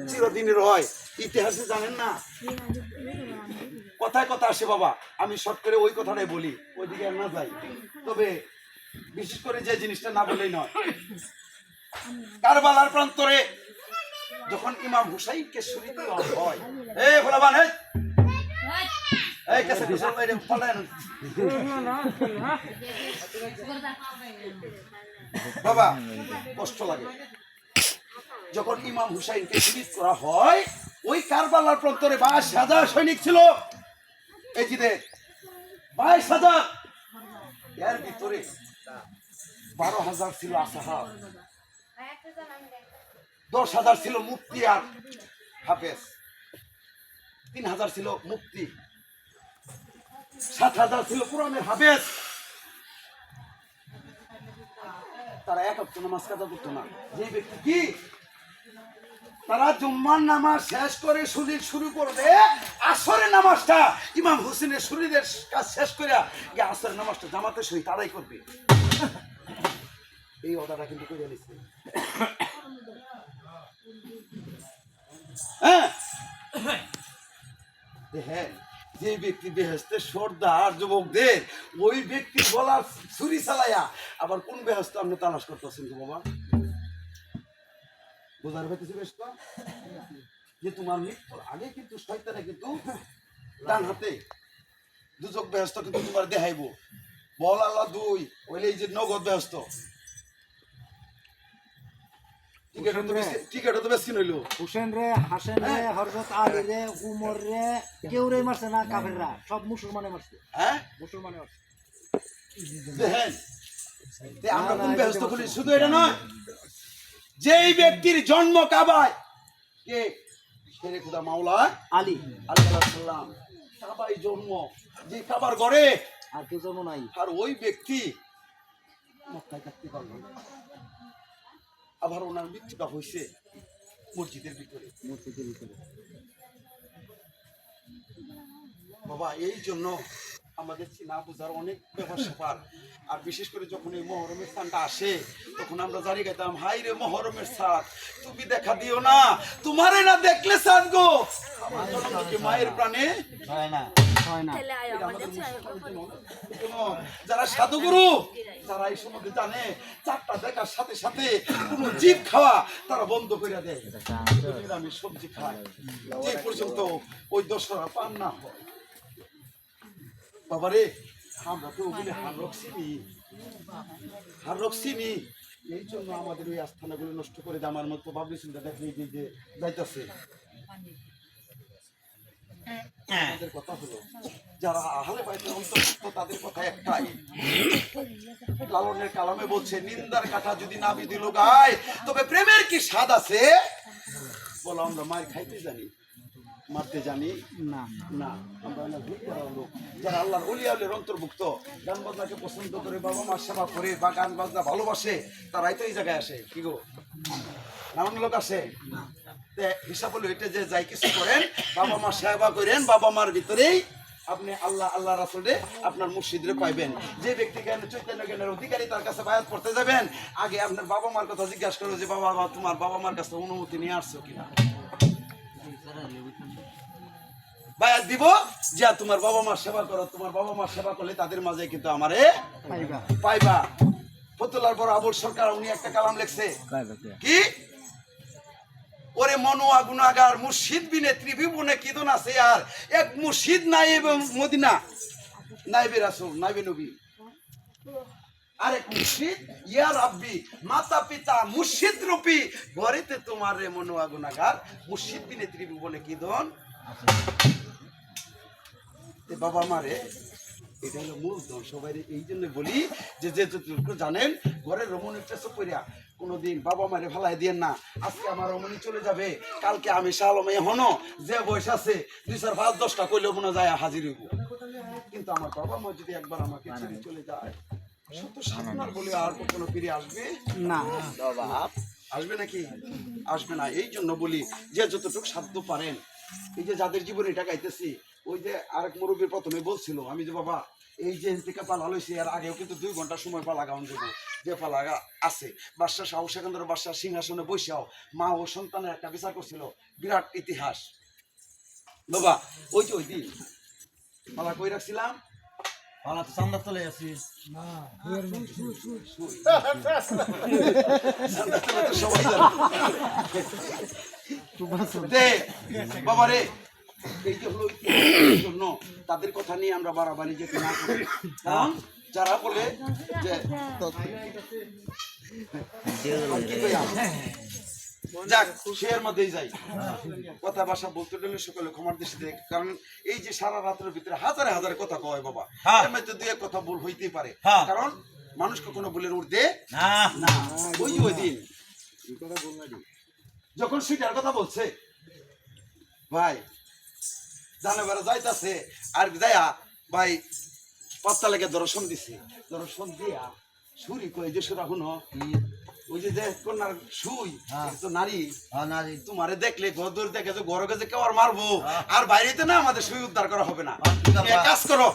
চিরদিনের হয়। ইতিহাসে জানেন না, কথায় কথা আসে বাবা। আমি শর্ট করে ওই কথাটাই বলি, ওইদিকে আর না যাই। তবে বিশেষ করে যে জিনিসটা না বলেই নয়, কারবালার প্রান্তরে যখন ইমাম হুসাইনকে শহীদ করা হয়, ভোলাবান বাবা কষ্ট লাগে। যখন ইমাম হুসাইনকে শহীদ করা হয়, ওই কারবালার প্রান্তরে 22,000 সৈনিক ছিল। এজিদের 22,000, এর ভিতরে 12,000 ছিল আসাহাব, 10,000 ছিল মুফতি আর হাফেজ, 3,000 ছিল মুফতি, 7,000 ছিল কোরআনের হাফেজ। তারা এক ওয়াক্ত নামাজ কাজা করতো না। যে ব্যক্তি কি, তারা জুম্মার নামাজ শেষ করে শরীর শুরু করবে, আসরের নামাজটা ইমাম হোসেনের শরীরের কাজ শেষ করে গিয়ে আসরের নামাজটা জামাতের সহিত আদায় করবে। এই অর্ডারটা কিন্তু করে নিচ্ছে। হ্যাঁ, যে ব্যক্তি বেহেশতের সর্দার যুবকদের, ওই ব্যক্তি বলার ছুরি চালাইয়া আবার কোন বেহেশত আপনি তালাশ করতেছেন তো বাবা? বোঝার পেতেছি বেশ তো, যে তোমার মৃত্যুর আগে কিন্তু শয়তানে কিন্তু ডান হাতে দুজক বেহেশত কিন্তু তোমার দেখাইবো। বল আল্লাহ দুই, ওইলে এই যে নগদ বেহেশত। টিকেটও তো বেশি নইল। হুসেন রে, হাসেন রে, হযরত আলী রে, উমর রে, কেউ রে মারছে না, কাফেররা সব মুসলমানে মারছে। হ্যাঁ, মুসলমানে মারছে। দেখেন, আমরা কোন বেহেশত করি? শুধু এটা নয়, যেই ব্যক্তির জন্ম কাবায়, কে শেরে খুদা মাওলা আলী আলাইহিস সালাম, কাবায় জন্ম, যে কাবার ঘরে আর কেউ জন্ম নাই। আর ওই ব্যক্তি মক্কায় থাকতে পারল না। আবার ওনার মৃত্যুটা হয়েছে মসজিদের ভিতরে। মসজিদের ভিতরে বাবা, এই জন্য আমাদের চিনা বোঝার অনেক ব্যাপার স্যাপার। আর বিশেষ করে যখন এই মহরমের স্থানটা আসে, তখন আমরা জানি গাইতাম, হাই রে মহরমের সাথ, তুমি দেখা দিও না, তোমারে না দেখলে সাথ গো আমার জন্মকে মায়ের প্রাণে হয় না, হয় না। যারা সাধুগুরু, যারা এই সম্বন্ধে জানে, চারটা দেখার সাথে সাথে কোন জীব খাওয়া তারা বন্ধ করে দেয়। আমি সবজি খাই যে পর্যন্ত ওই দোষরা পান না হয়। বাবারে, আমরা তো ওগুলি হার রক্সিনি, এই জন্য আমাদের ওই আস্থানাগুলো নষ্ট করে আমার মতো ভাবলি চিন্তা দেখলে যে যাইতেছে। আমাদের কথা হলো, যারা আহলে বাইতের অন্তর্ভুক্ত, তাদের কথা একটাই, লালনের কালামে বলছে, নিন্দার কাঁটা যদি না বিধিল গায়, তবে প্রেমের কি স্বাদ আছে? বলো, আমরা মায়ের খাইতে জানি, মারতে জানি না? না, আমরা না ভুল করার লোক। যারা আল্লাহর ওলিয়া আউলিয়ার অন্তর্ভুক্ত, গান বাজনাকে পছন্দ করে, বাবা মার সেবা করে, বা গান বাজনা ভালোবাসে, তারাই তো এই জায়গায় আসে। কি গো, এমন লোক আসে? হিসাব হলো এটা, যে যাই কিছু করেন, বাবা মার সেবা করেন, বাবা মার ভিতরেই আপনি আল্লাহ রাসূলে আপনার মুর্শিদরে পাইবেন। যে ব্যক্তি জ্ঞান চৈতন্য জ্ঞানের অধিকারী, তার কাছে বায়াত করতে যাবেন, আগে আপনার বাবা মার কথা জিজ্ঞাসা করো, যে বাবা, তোমার বাবা মার কাছে অনুমতি নিয়ে আসছো কিনা। বায়াত দিব যে তোমার বাবা মার সেবা করো, তোমার বাবা মার সেবা করলে তাদের মাঝে কিন্তু আমারে পাইবা। ফতুল্লার বড় আবুল সরকার, উনি একটা কালাম লিখছে, কি, ওরে মনোয়া গুনাগার, মুর্শিদ বিনে ত্রিভুবনে কিদন আছে, আর এক মুর্শিদ নাই এবং মদিনা নাইবে রাসূল, নাইবে নবী, আরেক মুর্শিদ ইয়া রাব্বি, মাতা পিতা মুর্শিদ রূপী ঘরেতে তোমার রে মনোয়া গুনাগার, মুর্শিদ বিনে ত্রিভুবনে কিদন। বাবা মারে, এটা হলো মূল ধন। সবাই এই জন্য বলি যে যতটুকু জানেন, ঘরের রমণীর চেষ্টা করিয়া কোনোদিন বাবা মারে ভালাই দিয়ে না। আজকে আমার রমণী চলে যাবে, কালকে আমি শালমে হনো, যে বয়স আছে 2, 4, 5, 10টা কইলেও মনে যায় হাজির হইব। কিন্তু আমার বাবা মা যদি একবার আমাকে ছেড়ে চলে যায়, শত সাধনার বলে আর কখনো ফিরে আসবে না। আসবে নাকি? আসবে না। এই জন্য বলি, যে যতটুকু সাধ্য পারেন এই যে যাদের জীবনে এটা গাইতেছি, ওই যে আরেক মুরব্বী প্রথমে বলছিল, আমি যে বাবা এই যে থেকে পালা লইছি, এর আগেও কিন্তু 2 ঘন্টা সময় পালা গাউন দেবো, যে পালা আছে বাদশাহ শাহ সেকেন্দ্র বাদশাহ সিংহাসনে বসেও মা ও সন্তানের একটা বিচার করছিল, বিরাট ইতিহাস বাবা। ওই যে ওই দিন পালা কই রাখছিলাম, পালা তো চান্দা চলে আসি। সবাই জানে। বাবা রে, এই যে হলো এই জন্য তাদের কথা নিয়ে আমরা বাড়াবাড়ি যেতে না করি, কারণ যারা বলে যে যাক শেয়ার মধ্যেই যাই, কথা ভাষা বলতে গেলে সকলে ক্ষমার দৃষ্টিতে, কারণ এই যে সারা রাতের ভিতরে হাজারে হাজারে কথা কয় বাবা, এর মধ্যে 2 এক কথা ভুল হইতেই পারে, কারণ মানুষ কখনো ভুলের ঊর্ধ্বে না। ওই যে ওই দিন যখন সেটার কথা বলছে ভাই, জানে বেড়া যাইতাছে আর যাইয়া ভাই পাত্তা লেগে দর্শন দিছে, দর্শন দিয়া সুরি কই যে সুরা হুনো, ওই যে কন্যার সুই তো নারী, নারী তোমারে দেখলে ঘর দূর দেখে যে ঘর গেছে কেউ আর মারবো, আর বাইরেতে না আমাদের সুই উদ্ধার করা হবে না, তুমি এক কাজ করো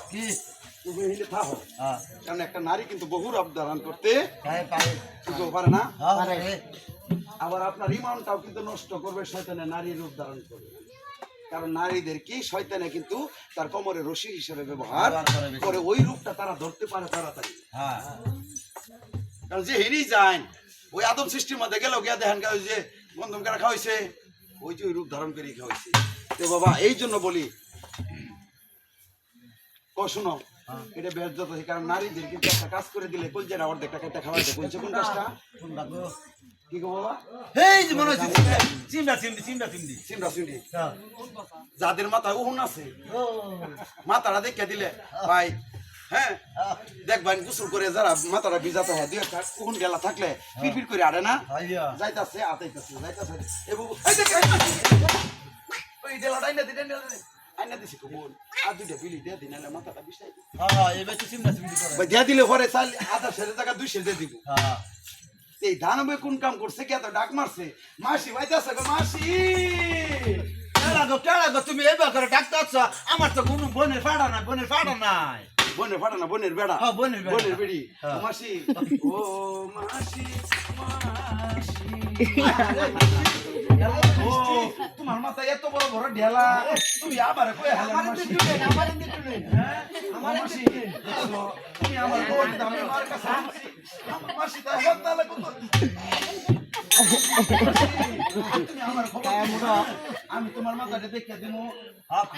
তুমি হিলে থাকো, কারণ একটা নারী কিন্তু বহু রূপ ধারণ করতে পারে না, আবার আপনার ইমানটাও কিন্তু নষ্ট করবে শয়তানে, নারীর রূপ ধারণ করবে, কারণ নারীদের কি শয়তানে কিন্তু তার কোমরে রশি হিসেবে ব্যবহার করে, ওই রূপটা তারা ধরতে পারে তাড়াতাড়ি, কারণ যে হেরি যায় ওই আদম সৃষ্টির মধ্যে গেল গিয়া দেখেন ওই যে গন্ধম কারা খাওয়াইছে, ওই যে ওই রূপ ধারণ করে খাওয়াইছে। তো বাবা এই জন্য বলি শোনো, এটা বেশ, কারণ নারীদের কিন্তু একটা কাজ করে দিলে কলজেরা অর্ধেক টাকা খাওয়াইতে বলছে, কোন কাজটা কি গো বাবা? এই যে মনে হচ্ছে চিমড়া চিমড়ি যাদের মাথায় উহুন আছে মাথাটা দেখে দিলে ভাই, হ্যাঁ দেখবেন গোসল করে যারা মাথাটা ভিজাতে হয় 2 একটা উহুন গেলা থাকলে পিট করে আড়ে না, যাইতাছে আতাইতাছে যাইতাছে ওই ডেলাটা আইনা দিছি কোন আর 2টা বিলি দিয়ে দিনালে মাথাটা বিছাই এবার তো চিমড়া চিমড়ি করে ভাই, দিয়া দিলে পরে চাল আধা সেরে টাকা 200 দিয়ে দিব। এই ধানবে কোন কাম করছে, কে এত ডাক মারছে, মাসি ভাইতাছে গো মাসি, কেডা তুমি এবার করে ডাক্তার আছো, আমার তো কোনো বোনের ফাড়া নাই, বোনের ফাড়া নাই, বোনের ফাটা না বোনের বেড়া, বোনের বোনের বেড়ি, মাসি ও মাসি মাসি, ও তোমার মাথায় এত বড় বড় ঢেলা, তুমি আবার কই হালা মাসি, আমার মাসি তুমি আমার বড় দামে আমার কাছে মাসি তা হত্যা লাগো, আমি তোমার মাথাটা দেখে দিব,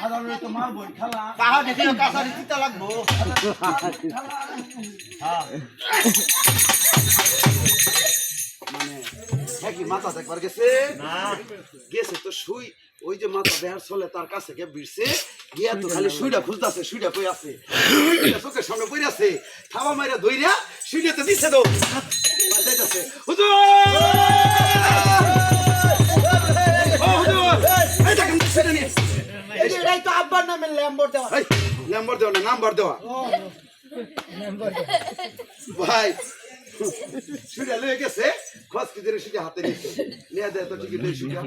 হাজার তো মারবো খেলা, কাহা দেখে কাছারি চিতা লাগবো, মানে কি মাথা দেখবার গেছে না, গেছে তো সুই, ওই যে মাথা দেহার চলে তার কাছে গিয়ে বিড়ছে, গিয়া তো খালি সুইটা খুঁজতেছে, সুইটা কই আছে, চোখের সামনে পড়ে আছে, থাবা মাইরা ধইরা সুইটাতে দিছে তো যাইতাছে, হুজুর ও হুজুর এই দেখেন সুইটা নিয়ে, এটাই তো আব্বার নামে ল্যাম্বর দেওয়া, এই নাম্বার দেওয়া না, নাম্বার দেওয়া ভাই, সুইটা লয়ে গেছে খোঁজ কি ধরে সুইটা হাতে নিয়েছে, নিয়ে দেয় তো ঠিকই লই সুইটা,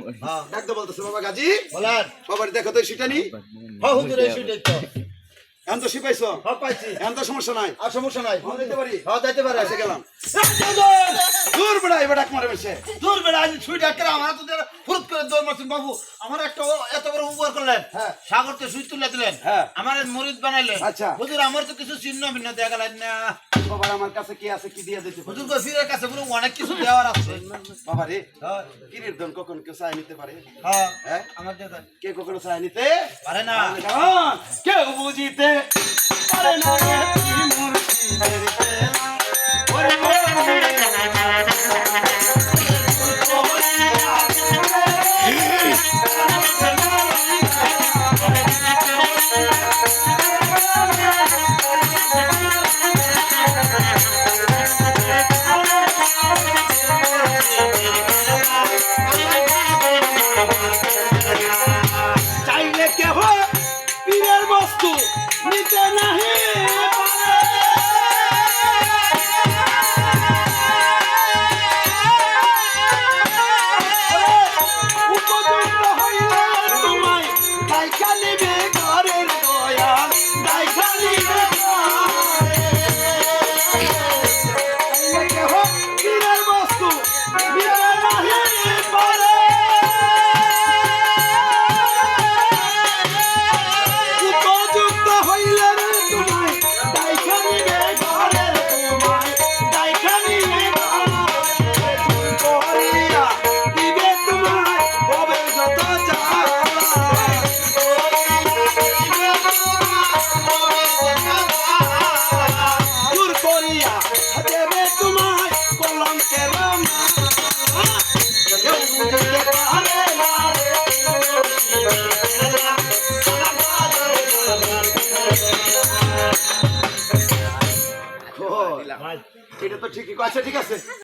ডাকতে বলতেছে বাবা গাজী বলেন বাবার দেখো তো সুইটা নি, হুজুর এই সুইটাই তো এখন তো শিপাইছো, পাইছি, এখন তো সমস্যা নাই, আর সমস্যা নাই, দিতে পারি, যাইতে পারে, এসে গেলাম, দূর বেড়া এবার ডাক মারে বেশে, দূর বেড়া আজ সুই ডাক্তার আমার তো ফুরুত করে দৌড় মারছেন বাবু, আমার একটা এত বড় উপকার করলেন, সাগরতে সুই তুলে দিলেন, আমার মরিদ বানাইলেন, আচ্ছা হুজুর আমার তো কিছু চিহ্ন ভিন্ন দেখা গেলেন না, বাবার আমার কাছে কি আছে কি দিয়ে দিতে হুজুর গফিরের কাছে পুরো অনেক কিছু দেওয়ার আছে, বাবা রে কিরির ধন কখন কেউ চাই নিতে পারে, হ্যাঁ আমার দিয়ে দেন, কে কখনো চাই নিতে পারে না, কারণ কেউ বুঝিতে পারে না কি মুর্শিদের বেলা, ওরে চাইলে কেহ পীরের বস্তু নিতে নাহি পারে, আচ্ছা ঠিক আছে